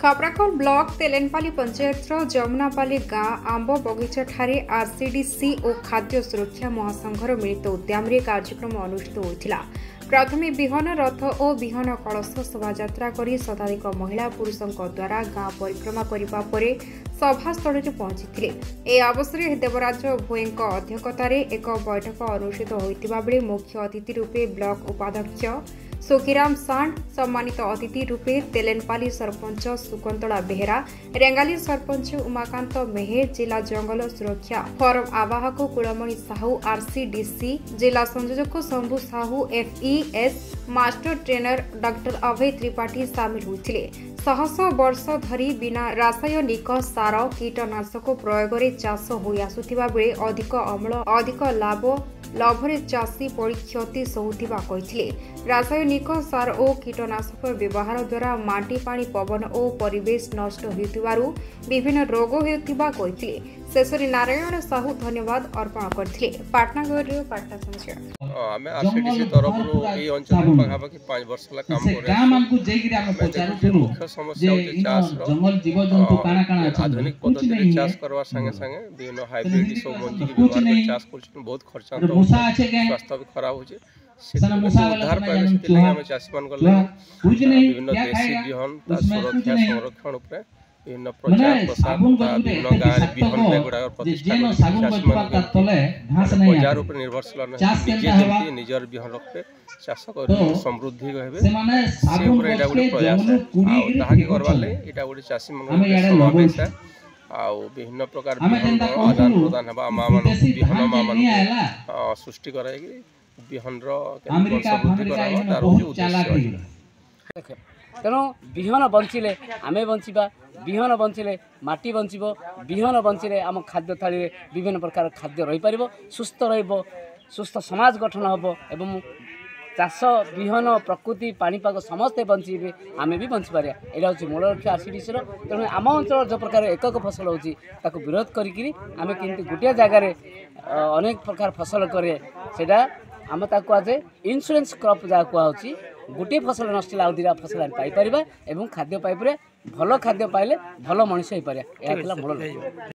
खापराखोल block तेलेनपाली panchayat जमुनापाली गाँ आंब बगीचा ठारे आरसीडीसी और खाद्य सुरक्षा महासंघर मिलित उद्यम कार्यक्रम अनुष्ठित होता। प्रथमे विहन रथ और विहन कलश शोभायात्रा कर शताधिक महिला पुरुषों द्वारा गाँ परिक्रमा करने पर सभास्थल पहुंची। ए अवसर देवराज भोई अध्यक्षतार एक बैठक अनुष्ठित होता बेले मुख्य अतिथि रूपे ब्लॉक उपाध्यक्ष सुखीराम सांड, सम्मानित अतिथि रूपे तेलेनपाली सरपंच सुकंतला बेहेरा, रेंगाली सरपंच उमाकांत मेहेर, जिला जंगल सुरक्षा फोरम आवाहक कुलमणि साहू, आरसीडीसी जिला संयोजक Shambhu Sahu, FES master trainer doctor Abhay Tripathi सामिल होते। शह शह वर्ष धरी बिना रासायनिक सार कीटनाशक प्रयोग में चाष हो आसुथिबा बेले अधिक अमल अधिक लाभ लभरे चाषी पड़ी क्षति सहूथिबा कहिथिले। रासायनिक सार और कीटनाशक व्यवहार द्वारा माटी पानी पवन और परिवेश नष्ट होतिबारु विभिन्न रोग होतिबा कहिथिले। शेषरे नारायण साहू धन्यवाद अर्पण करथिले। पाटनागढ़ पाटना समाचार आमे आरसीडीसी तरफ ए अंचल पाखापाखि 5 वर्ष ला काम करे गां मान को जेगिरा हम पचारु मुख्य समस्या होते चाष जंगल जीव जंतु काना काना अछि आधुनिक पद्धति चाष करवा संगे संगे विभिन्न हाइब्रिड सब मंजी के व्यवहार कर चाष करछन बहुत खर्चांत स्वास्थ्य भी खराब होचे उद्धार पाइबे से हमें चाषी मान गले विभिन्न देशी बिहन ता सुरक्षा संरक्षण ऊपर विभिन्न प्रचार प्रसार विभिन्न गाँव विहन बेगुड़ा प्रतिष्ठा बाजार उपर निर्भरशील निजे निजर बिहन रखे चाष कर समृद्धि कहबे से ऊपर एटा गोटे प्रयास है आ ताहाके करबा ले एटा गोटे चाषी मन समावेश है आ विभिन्न प्रकार बिहन आदान प्रदान हेबा मां मान बिहन मां मान सृष्टि कराएगी बिहन रो समृद्धि कराबा तार उद्देश्य तेणु बिहन बंचिले आमे बंचिबा बिहन बंचिले माटी बंचिबो बिहन बंचिले आम खाद्य थाली विभिन्न प्रकार खाद्य रही पारिबो सुस्थ रहिबो सुस्थ समाज गठन हबो एवं चाष बिहन प्रकृति पाणीपाग समस्ते बंचे आमे भी बंची पारिया एटा होची मूल लक्ष्य आरसीडीसी रो। तेणु आम अंचल जो प्रकार एकक फसल होची ताको विरोध करिकरी आमे किंतु गोटे जगार अनेक प्रकार फसल करे सेटा आम ताको आज इंश्योरेंस क्रॉप जहाँ कहूँ गोटे फसल नष्ट आउ दुटा फसल आम पाइपर एवं खाद्य पाइपर भल खाद्य पाइले भल मनीष हो पारे मूल लक्ष्य।